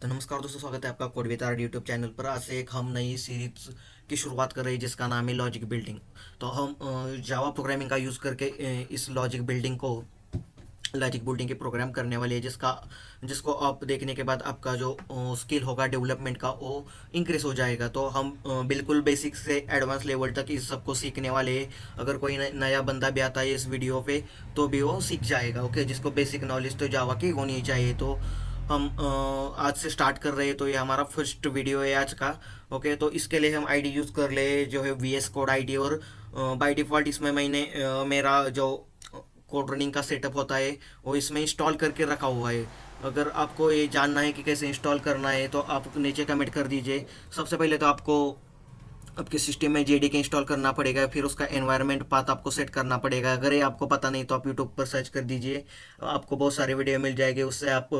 तो नमस्कार दोस्तों, स्वागत है आपका code with art YouTube channel पर। आज से एक हम नई सीरीज की शुरुआत कर रहे हैं जिसका नाम है लॉजिक बिल्डिंग। तो हम जावा प्रोग्रामिंग का यूज़ करके इस लॉजिक बिल्डिंग की प्रोग्राम करने वाले हैं, जिसको आप देखने के बाद आपका जो स्किल होगा डेवलपमेंट का वो इंक्रीज हो जाएगा। तो हम बिल्कुल बेसिक से एडवांस लेवल तक इस सबको सीखने वाले हैं। अगर कोई नया बंदा भी आता है इस वीडियो पे तो भी वो सीख जाएगा। ओके, जिसको बेसिक नॉलेज तो जावा की होनी चाहिए। तो हम आज से स्टार्ट कर रहे हैं। तो ये हमारा फर्स्ट वीडियो है आज का। ओके, तो इसके लिए हम आईडी यूज़ कर ले जो है वी एस कोड आईडी। और बाय डिफ़ॉल्ट इसमें मैंने मेरा जो कोड रनिंग का सेटअप होता है वो इसमें इंस्टॉल करके रखा हुआ है। अगर आपको ये जानना है कि कैसे इंस्टॉल करना है तो आप नीचे कमेंट कर दीजिए। सबसे पहले तो आपको आपके सिस्टम में जेडीके इंस्टॉल करना पड़ेगा, फिर उसका एनवायरनमेंट पाथ आपको सेट करना पड़ेगा। अगर ये आपको पता नहीं तो आप यूट्यूब पर सर्च कर दीजिए, आपको बहुत सारे वीडियो मिल जाएंगे, उससे आप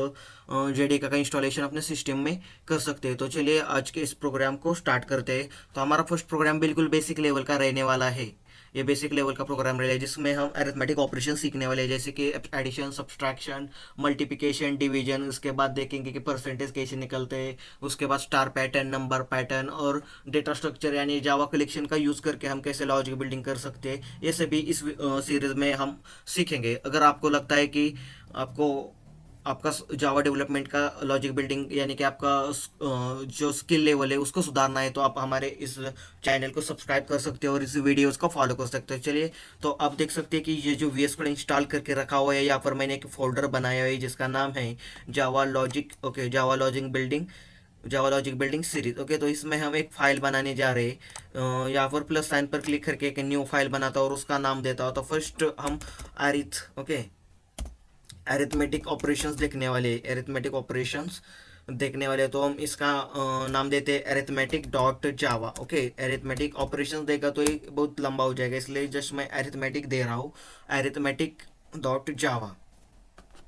जेडीके का इंस्टॉलेशन अपने सिस्टम में कर सकते हैं। तो चलिए आज के इस प्रोग्राम को स्टार्ट करते हैं। तो हमारा फर्स्ट प्रोग्राम बिल्कुल बेसिक लेवल का रहने वाला है। ये बेसिक लेवल का प्रोग्राम रहेगा जिसमें हम अरिथमेटिक ऑपरेशन सीखने वाले हैं, जैसे कि एडिशन, सब्सट्रैक्शन, मल्टीप्लिकेशन, डिवीजन। उसके बाद देखेंगे कि परसेंटेज कैसे निकलते हैं। उसके बाद स्टार पैटर्न, नंबर पैटर्न और डेटा स्ट्रक्चर यानी जावा कलेक्शन का यूज़ करके हम कैसे लॉजिक बिल्डिंग कर सकते हैं, ये सभी इस सीरीज में हम सीखेंगे। अगर आपको लगता है कि आपको आपका जावा डेवलपमेंट का लॉजिक बिल्डिंग यानी कि आपका जो स्किल लेवल है उसको सुधारना है तो आप हमारे इस चैनल को सब्सक्राइब कर सकते हो और इस वीडियोस को फॉलो कर सकते हो। चलिए, तो आप देख सकते हैं कि ये जो वी एस कोड इंस्टॉल करके रखा हुआ है, यहाँ पर मैंने एक फोल्डर बनाया हुआ है जिसका नाम है जावा लॉजिक। ओके, जावा लॉजिक बिल्डिंग सीरीज। ओके, तो इसमें हम एक फाइल बनाने जा रहे हैं। यहाँ पर प्लस साइन पर क्लिक करके एक न्यू फाइल बनाता हूँ और उसका नाम देता हूँ। तो फर्स्ट हम अरिथमेटिक ऑपरेशंस देखने वाले, तो हम इसका नाम देते हैं अरिथमेटिक डॉट जावा। ओके, अरिथमेटिक ऑपरेशंस देगा तो ये बहुत लंबा हो जाएगा, इसलिए जस्ट मैं अरिथमेटिक दे रहा हूँ, अरिथमेटिक डॉट जावा।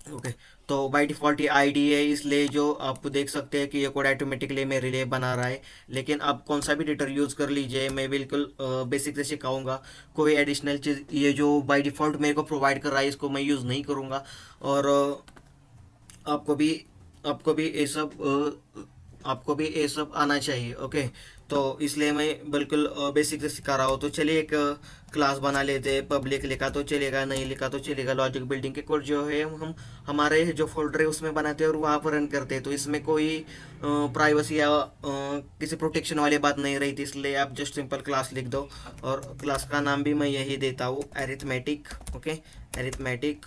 ओके, तो बाय डिफ़ॉल्ट ये आईडी है, इसलिए जो आप देख सकते हैं कि ये कोड ऑटोमेटिकली मेरे लिए बना रहा है। लेकिन आप कौन सा भी एडिटर यूज़ कर लीजिए, मैं बिल्कुल बेसिक से सिखाऊंगा। कोई एडिशनल चीज़ ये जो बाय डिफ़ॉल्ट मेरे को प्रोवाइड कर रहा है इसको मैं यूज़ नहीं करूँगा। और आपको भी आपको भी ये सब आना चाहिए। ओके, तो इसलिए मैं बिल्कुल बेसिक से सिखा रहा हूँ। तो चलिए एक क्लास बना लेते हैं। पब्लिक लिखा तो चलेगा, नहीं लिखा तो चलेगा। लॉजिक बिल्डिंग के कोड जो है हम हमारे जो फोल्डर है उसमें बनाते हैं और वहाँ पर रन करते हैं। तो इसमें कोई प्राइवेसी या किसी प्रोटेक्शन वाली बात नहीं रही थी, इसलिए आप जस्ट सिंपल क्लास लिख दो और क्लास का नाम भी मैं यही देता हूँ, arithmetic. Okay, arithmetic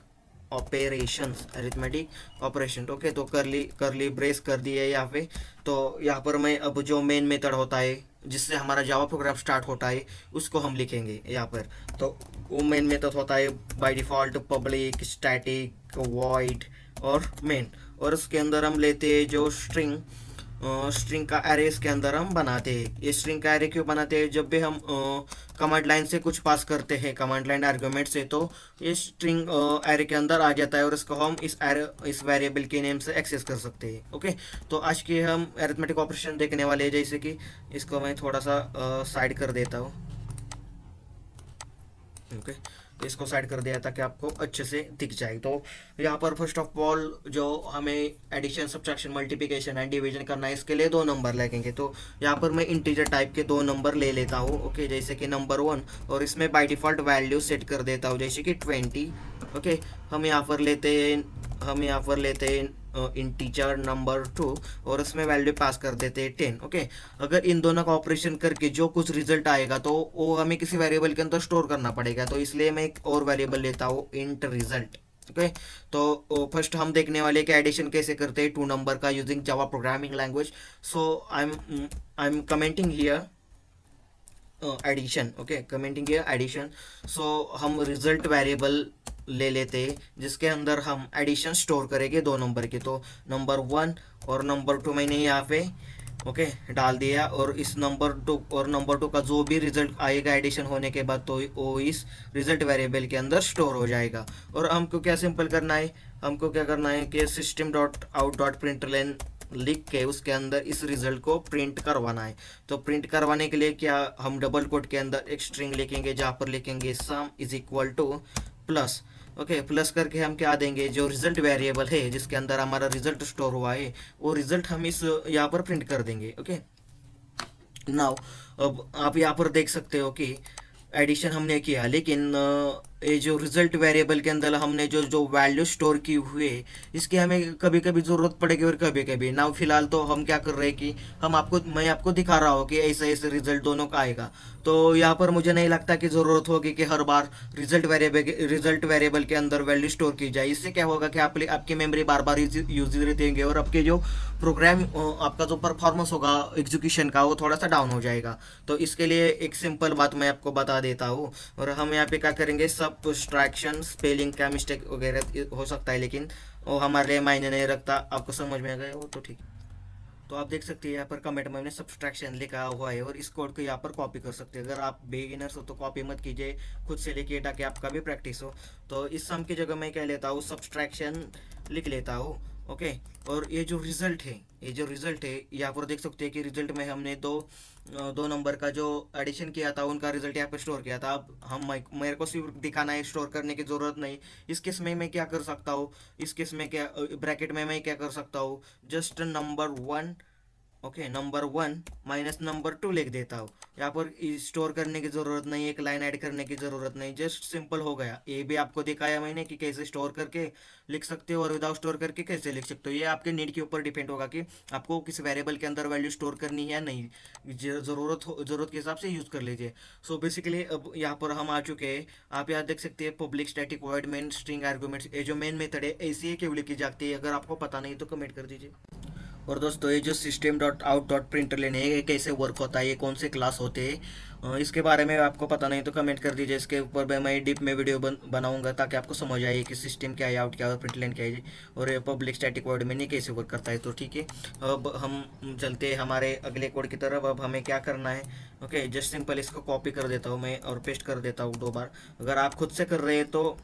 arithmetic operation. Okay, तो करली ब्रेस कर दिए यहाँ पे। तो यहाँ पर मैं अब जो मेन मेथड होता है जिससे हमारा जावा प्रोग्राम स्टार्ट होता है उसको हम लिखेंगे यहाँ पर। तो वो मेन मेथड होता है by default public static void और मेन। और उसके अंदर हम लेते हैं जो स्ट्रिंग का एरे इसके अंदर हम बनाते हैं। ये स्ट्रिंग का एरे क्यों बनाते हैं? जब भी हम कमांड लाइन से कुछ पास करते हैं, कमांड लाइन आर्गुमेंट से, तो ये स्ट्रिंग एरे के अंदर आ जाता है और इसको हम इस वेरिएबल के नेम से एक्सेस कर सकते हैं। ओके, तो आज के हम अरिथमेटिक ऑपरेशन देखने वाले हैं। जैसे कि इसको मैं थोड़ा सा साइड कर देता हूँ। ओके, तो इसको साइड कर दिया ताकि आपको अच्छे से दिख जाए। तो यहाँ पर फर्स्ट ऑफ ऑल जो हमें addition, subtraction, multiplication and division करना है, इसके लिए दो नंबर लगेंगे। तो यहाँ पर मैं इंटीजर टाइप के दो नंबर ले लेता हूँ। ओके, जैसे कि नंबर 1, और इसमें बाय डिफ़ॉल्ट वैल्यू सेट कर देता हूँ जैसे कि 20। ओके, हम यहाँ पर लेते हैं इंटीजर नंबर 2 और उसमें वैल्यू पास कर देते हैं 10। ओके, अगर इन दोनों का ऑपरेशन करके जो कुछ रिजल्ट आएगा तो वो हमें किसी वेरिएबल के अंदर स्टोर करना पड़ेगा। तो इसलिए मैं एक और वेरिएबल लेता हूँ, इंट रिजल्ट। ओके, तो फर्स्ट हम देखने वाले कि एडिशन कैसे करते हैं 2 नंबर का using Java programming language. So I am commenting here addition. Okay, commenting here addition. So हम रिजल्ट वेरिएबल ले लेते हैं जिसके अंदर हम एडिशन स्टोर करेंगे 2 नंबर के। तो नंबर 1 और नंबर 2 मैंने यहाँ पे ओके डाल दिया, और इस नंबर 2 का जो भी रिजल्ट आएगा एडिशन होने के बाद तो वो इस रिजल्ट वेरिएबल के अंदर स्टोर हो जाएगा। और हमको क्या सिंपल करना है, हमको क्या करना है कि system dot out dot println लिख के उसके अंदर इस रिजल्ट को प्रिंट करवाना है। तो प्रिंट करवाने के लिए क्या हम डबल कोट के अंदर एक स्ट्रिंग लिखेंगे जहाँ पर लिखेंगे सम is equal two plus. Okay, plus करके हम क्या देंगे, जो रिजल्ट वेरिएबल है जिसके अंदर हमारा रिजल्ट स्टोर हुआ है, वो रिजल्ट हम इस यहाँ पर प्रिंट कर देंगे। ओके, नाउ अब आप यहाँ पर देख सकते हो कि एडिशन हमने किया, लेकिन ये जो रिजल्ट वेरिएबल के अंदर हमने जो जो वैल्यू स्टोर की हुई है, इसकी हमें कभी कभी ज़रूरत पड़ेगी और कभी कभी ना। फिलहाल तो हम क्या कर रहे हैं कि मैं आपको दिखा रहा हूँ कि ऐसे ऐसे रिजल्ट दोनों का आएगा। तो यहाँ पर मुझे नहीं लगता कि ज़रूरत होगी कि हर बार रिजल्ट वेरिएबल के अंदर वैल्यू स्टोर की जाए। इससे क्या होगा कि आपकी मेमोरी बार बार यूज देंगे और आपके जो प्रोग्राम, आपका जो परफॉर्मेंस होगा एग्जीक्यूशन का, वो थोड़ा सा डाउन हो जाएगा। तो इसके लिए एक सिंपल बात मैं आपको बता देता हूँ। और हम यहाँ पे क्या करेंगे, सब्ट्रैक्शन, स्पेलिंग का मिस्टेक वगैरह हो सकता है, लेकिन वो हमारे लिए मायने नहीं रखता। आपको समझ में आ गया वो तो ठीक। तो आप देख सकते हैं यहाँ पर कमेंट में मैंने सब्सट्रैक्शन लिखा हुआ है और इस कोड को यहाँ पर कॉपी कर सकते हैं। अगर आप बिगिनर्स हो तो कॉपी मत कीजिए, खुद से लिखिए ताकि आपका भी प्रैक्टिस हो। तो इस सम की जगह मैं क्या लेता हूँ, सब्सट्रैक्शन लिख लेता हूँ। ओके, और ये जो रिजल्ट है यहाँ पर देख सकते हैं कि रिजल्ट में हमने दो नंबर का जो एडिशन किया था उनका रिजल्ट यहाँ पे स्टोर किया था। अब मेरे को सिर्फ दिखाना है, स्टोर करने की ज़रूरत नहीं। इस केस में मैं क्या कर सकता हूँ, इस केस में क्या ब्रैकेट में मैं क्या कर सकता हूँ, just number 1, okay, number 1 minus number 2 लिख देता हूँ। यहाँ पर स्टोर करने की ज़रूरत नहीं, एक लाइन ऐड करने की ज़रूरत नहीं, जस्ट सिंपल हो गया। ये भी आपको दिखाया मैंने कि कैसे स्टोर करके लिख सकते हो और विदाउट स्टोर करके कैसे लिख सकते हो। ये आपके नीड के ऊपर डिपेंड होगा कि आपको किस वेरिएबल के अंदर वैल्यू स्टोर करनी है या नहीं। ज़रूरत के हिसाब से यूज़ कर लीजिए। सो बेसिकली अब यहाँ पर हम आ चुके हैं। आप यहाँ देख सकते हैं public static void main string arguments, ये जो मेन मेथड है ऐसे ही क्यों लिखी जाती है। अगर आपको पता नहीं तो कमेंट कर दीजिए। और दोस्तों, ये जो सिस्टम डॉट आउट डॉट प्रिंटरलिन है, ये कैसे वर्क होता है, ये कौन से क्लास होते हैं, इसके बारे में आपको पता नहीं तो कमेंट कर दीजिए। इसके ऊपर मैं डीप में वीडियो बनाऊंगा ताकि आपको समझ आए कि सिस्टम क्या है, आउट क्या है और प्रिंटलिन क्या है, और ये पब्लिक स्टैटिक वर्ड में नहीं कैसे वर्क करता है। तो ठीक है, अब हम चलते हैं हमारे अगले कोड की तरफ। अब हमें क्या करना है, ओके, जस्ट सिंपल इसको कॉपी कर देता हूँ मैं और पेस्ट कर देता हूँ 2 बार। अगर आप खुद से कर रहे हैं तो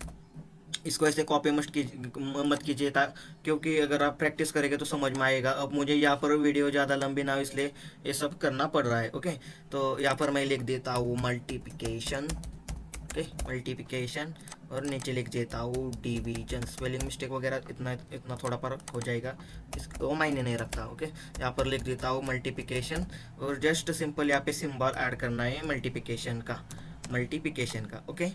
इसको ऐसे कॉपी मत कीजिए था, क्योंकि अगर आप प्रैक्टिस करेंगे तो समझ में आएगा। अब मुझे यहाँ पर वीडियो ज़्यादा लंबी ना हो इसलिए ये सब करना पड़ रहा है। ओके, तो यहाँ पर मैं लिख देता हूँ मल्टीप्लिकेशन। ओके, मल्टीप्लिकेशन, और नीचे लिख देता हूँ डिवीजन। स्पेलिंग मिस्टेक वगैरह इतना इतना थोड़ा पर हो जाएगा, इसको मायने नहीं रखता। ओके, यहाँ पर लिख देता हूँ मल्टीप्लिकेशन, और जस्ट सिंपल यहाँ पे सिंबल ऐड करना है मल्टीप्लिकेशन का। ओके,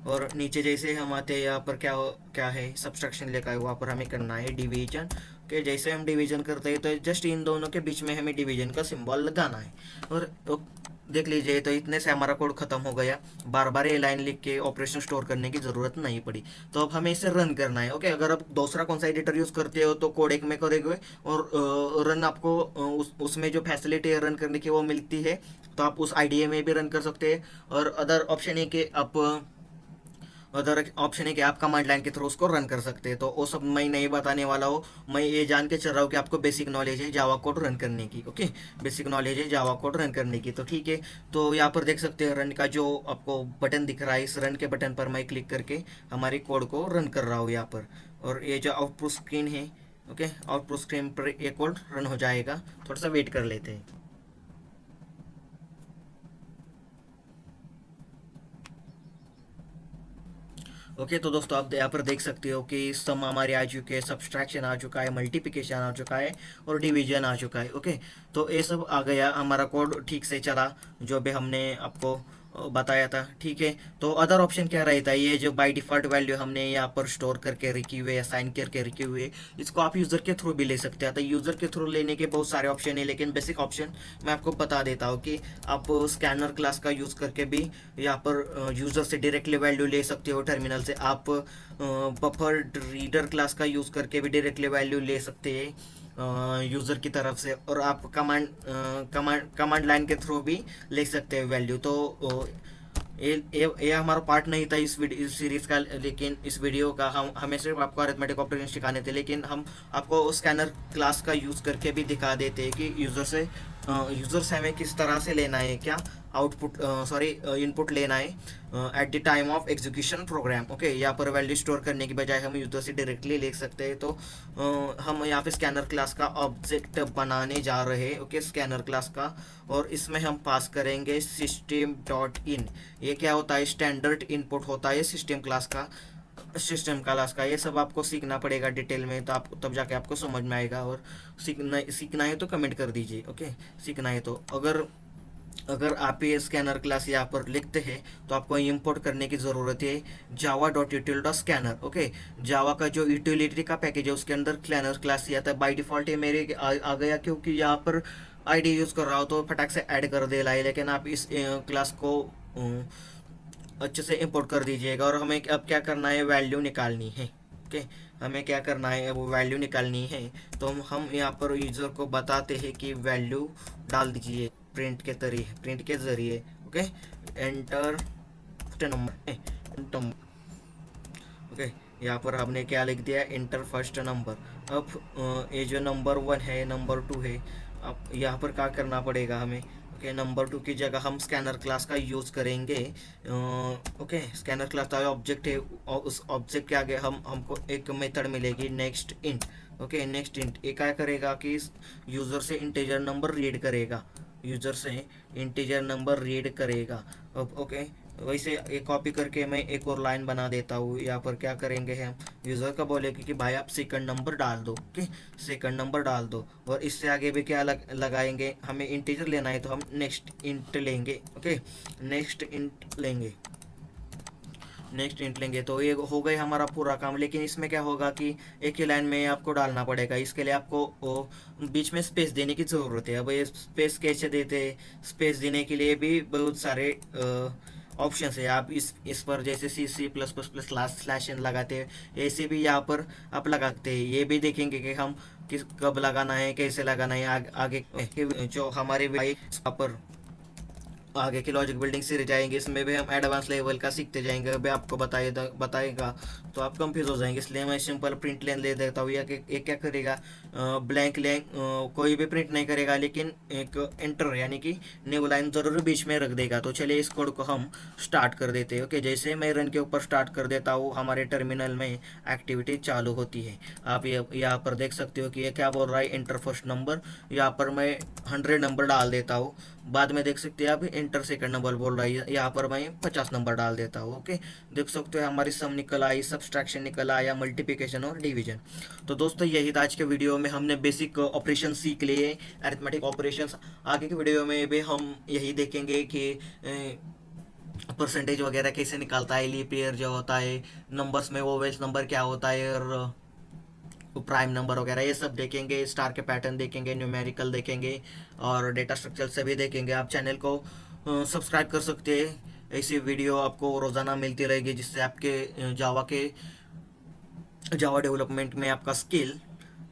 और नीचे जैसे हम आते हैं यहाँ पर क्या है, सब्सट्रैक्शन लिखा है, वहाँ पर हमें करना है डिवीजन। ओके, जैसे हम डिवीजन करते हैं तो जस्ट इन दोनों के बीच में हमें डिवीजन का सिंबल लगाना है। और देख लीजिए, तो इतने से हमारा कोड खत्म हो गया। बार बार ये लाइन लिख के ऑपरेशन स्टोर करने की ज़रूरत नहीं पड़ी। तो अब हमें इसे रन करना है। ओके, अगर आप दूसरा कौन सा एडिटर यूज़ करते हो तो कोड एक में करेंगे, और रन आपको उसमें जो फैसिलिटी है रन करने की वो मिलती है, तो आप उस आईडीए में भी रन कर सकते हैं। और अदर ऑप्शन है कि आप कमांड लाइन के थ्रू उसको रन कर सकते हैं। तो वो सब मैं नहीं बताने वाला हूँ। मैं ये जान के चल रहा हूँ कि आपको बेसिक नॉलेज है जावा कोड रन करने की। ओके, बेसिक नॉलेज है जावा कोड रन करने की, तो ठीक है। तो यहाँ पर देख सकते हैं रन का जो आपको बटन दिख रहा है, इस रन के बटन पर मैं क्लिक करके हमारे कोड को रन कर रहा हूँ यहाँ पर। और ये जो आउटपुट स्क्रीन है, ओके, आउटपुट स्क्रीन पर ये कोड रन हो जाएगा। थोड़ा सा वेट कर लेते हैं। ओके, तो दोस्तों आप यहाँ पर देख सकते हो कि सम हमारे आ चुके हैं, सब्सट्रैक्शन आ चुका है, मल्टीप्लिकेशन आ चुका है, और डिवीजन आ चुका है। ओके, तो ये सब आ गया, हमारा कोड ठीक से चला जो भी हमने आपको बताया था। ठीक है, तो अदर ऑप्शन क्या रहता है, ये जो बाय डिफ़ॉल्ट वैल्यू हमने यहाँ पर स्टोर करके रखी हुई है, असाइन करके रखी हुई है, इसको आप यूज़र के थ्रू भी ले सकते हैं। तो यूज़र के थ्रू लेने के बहुत सारे ऑप्शन है, लेकिन बेसिक ऑप्शन मैं आपको बता देता हूँ कि आप स्कैनर क्लास का यूज़ करके भी यहाँ पर यूज़र से डायरेक्टली वैल्यू ले सकते हो टर्मिनल से। आप बफर रीडर क्लास का यूज़ करके भी डायरेक्टली वैल्यू ले सकते हैं यूज़र की तरफ से, और आप कमांड लाइन के थ्रू भी ले सकते हैं वैल्यू। तो ये हमारा पार्ट नहीं था इस सीरीज़ का, लेकिन इस वीडियो का हमें सिर्फ आपको अरिथमेटिक ऑपरेशन सिखाने थे, लेकिन हम आपको स्कैनर क्लास का यूज़ करके भी दिखा देते हैं कि यूज़र से हमें किस तरह से लेना है, क्या इनपुट लेना है at the time of execution programme. Okay, यहाँ पर वैल्यू स्टोर करने की बजाय हम यूज़र से डायरेक्टली लिख सकते हैं। तो हम यहाँ पे स्कैनर क्लास का ऑब्जेक्ट बनाने जा रहे हैं। ओके, स्कैनर क्लास का, और इसमें हम पास करेंगे सिस्टम डॉट इन। ये क्या होता है, स्टैंडर्ड इनपुट होता है सिस्टम क्लास का। सिस्टम क्लास का, ये सब आपको सीखना पड़ेगा डिटेल में, तो आप तब जाके आपको समझ में आएगा। और सीखना है तो कमेंट कर दीजिए, ओके। सीखना है तो अगर अगर आप ये स्कैनर क्लास यहाँ पर लिखते हैं तो आपको इंपोर्ट करने की ज़रूरत है java.util.scanner, ओके। जावा का जो यूटिलिटी का पैकेज है उसके अंदर स्कैनर क्लास ही आता है बाई डिफ़ॉल्ट। ये मेरे आ गया क्योंकि यहाँ पर आईडी यूज़ कर रहा हो तो फटाक से ऐड कर दे लाई, लेकिन आप इस क्लास को अच्छे से इंपोर्ट कर दीजिएगा। और हमें अब क्या करना है, वैल्यू निकालनी है, ओके। हमें क्या करना है, वो वैल्यू निकालनी है। तो हम यहाँ पर यूज़र को बताते हैं कि वैल्यू डाल दीजिए प्रिंट के ज़रिए, ओके। Enter number, okay. यहाँ पर हमने क्या लिख दिया, इंटर फर्स्ट नंबर। अब ये जो नंबर 1 है, नंबर 2 है, अब यहाँ पर क्या करना पड़ेगा हमें, ओके। नंबर 2 की जगह हम स्कैनर क्लास का यूज़ करेंगे, ओके। स्कैनर क्लास का ऑब्जेक्ट है और उस ऑब्जेक्ट के आगे हमको एक मेथड मिलेगी next int, okay. Next int ये क्या करेगा कि यूज़र से इंटीजर नंबर रीड करेगा, यूज़र से इंटीजर नंबर रीड करेगा। अब ओके, वैसे ये कॉपी करके मैं एक और लाइन बना देता हूँ। यहाँ पर क्या करेंगे हम, यूज़र का बोलेंगे कि भाई आप सेकंड नंबर डाल दो, ओके। सेकंड नंबर डाल दो। और इससे आगे भी क्या लगाएंगे, हमें इंटीजर लेना है तो हम नेक्स्ट इंट लेंगे, ओके। नेक्स्ट इंट लेंगे, नेक्स्ट इंट लेंगे। तो ये हो गई हमारा पूरा काम। लेकिन इसमें क्या होगा कि एक ही लाइन में आपको डालना पड़ेगा, इसके लिए आपको बीच में स्पेस देने की ज़रूरत है। अब ये स्पेस कैसे देते हैं, स्पेस देने के लिए भी बहुत सारे ऑप्शन है। आप इस पर जैसे C++ स्लैश एन लगाते हैं, ऐसे भी यहाँ पर आप लगाते हैं। ये भी देखेंगे कि हम कब लगाना है, कैसे लगाना है। आगे जो हमारे पर आगे की लॉजिक बिल्डिंग सीरीज जाएंगे, इसमें भी हम एडवांस लेवल का सीखते जाएंगे। अभी आपको बताएगा तो आप कंफ्यूज हो जाएंगे, इसलिए मैं सिंपल प्रिंट लेन ले देता हूँ। ये क्या करेगा, ब्लैंक लेन कोई भी प्रिंट नहीं करेगा, लेकिन एक एंटर यानी कि न्यू लाइन ज़रूर बीच में रख देगा। तो चलिए इस कोड को हम स्टार्ट कर देते हैं, ओके। जैसे मैं रन के ऊपर स्टार्ट कर देता हूँ, हमारे टर्मिनल में एक्टिविटी चालू होती है। आप यहाँ पर देख सकते हो कि ये क्या बोल रहा है, एंटर फर्स्ट नंबर। यहाँ पर मैं 100 नंबर डाल देता हूँ। बाद में देख सकते हैं आप इंटर सेकंड नंबर बोल रहा है, यहाँ पर मैं 50 नंबर डाल देता हूँ, ओके। देख सकते हो हमारी सम निकल आई, सब्सट्रैक्शन निकल आया, मल्टीप्लिकेशन और डिवीजन। तो दोस्तों यही था आज के वीडियो में, हमने बेसिक ऑपरेशन सीख लिए, अरिथमेटिक ऑपरेशंस। आगे के वीडियो में भी हम यही देखेंगे कि परसेंटेज वगैरह कैसे निकालता है, लीप ईयर जो होता है, नंबर्स में वोवेल्स नंबर क्या होता है, और प्राइम नंबर वगैरह ये सब देखेंगे। स्टार के पैटर्न देखेंगे, न्यूमेरिकल देखेंगे और डेटा स्ट्रक्चर से भी देखेंगे। आप चैनल को सब्सक्राइब कर सकते हैं, ऐसी वीडियो आपको रोज़ाना मिलती रहेगी, जिससे आपके जावा डेवलपमेंट में आपका स्किल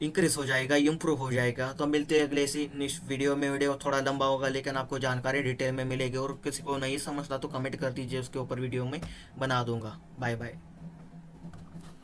इंक्रीज हो जाएगा, इम्प्रूव हो जाएगा। तो मिलते हैं अगले इसी नेक्स्ट वीडियो में। वीडियो थोड़ा लंबा होगा लेकिन आपको जानकारी डिटेल में मिलेगी, और किसी को नहीं समझता तो कमेंट कर दीजिए, उसके ऊपर वीडियो में बना दूंगा। Bye bye.